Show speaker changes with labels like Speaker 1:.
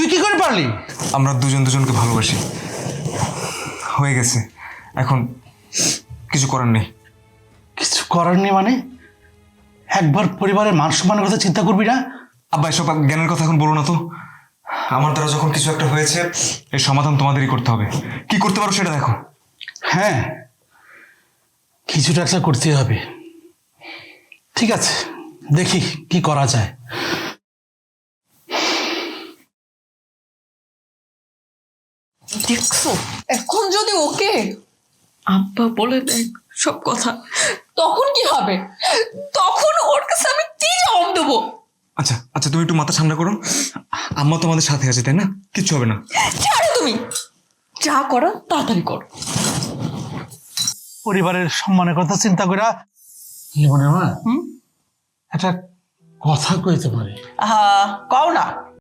Speaker 1: তুই কি করে পারলি?
Speaker 2: আমরা দুজন দুজনকে ভালোবাসি, হয়ে গেছে, এখন কিছু করার নেই।
Speaker 1: কিছু করার নেই মানে? একবার পরিবারের মান সম্মানের কথা চিন্তা করবি না?
Speaker 2: আব্বা এসব জ্ঞানের কথা এখন বলো না তো। আমার দ্বারা যখন কিছু একটা হয়েছে, এর সমাধান তোমাদেরই করতে হবে। কি করতে পারো সেটা দেখো।
Speaker 1: হ্যাঁ, কিছুটা একটা করতে হবে। ঠিক আছে, দেখি কি করা যায়।
Speaker 3: দেখছো, এখন যদি ওকে আব্বা বলে দেয় সব কথা, তখন কি হবে? তখন ওর কাছে আমি কি জবাব দেবো?
Speaker 2: আচ্ছা আচ্ছা, তুমি একটু মাথা ঠান্ডা করো। আম্মা তোমাদের সাথে আছে, তাই না? কিচ্ছু হবে না।
Speaker 3: ছাড়ো তুমি, যা করো তাড়াতাড়ি করো।
Speaker 1: পরিবারের সম্মানের কথা চিন্তা করা জীবনে আমার একটা কথা কইতে পারে।
Speaker 3: কও না।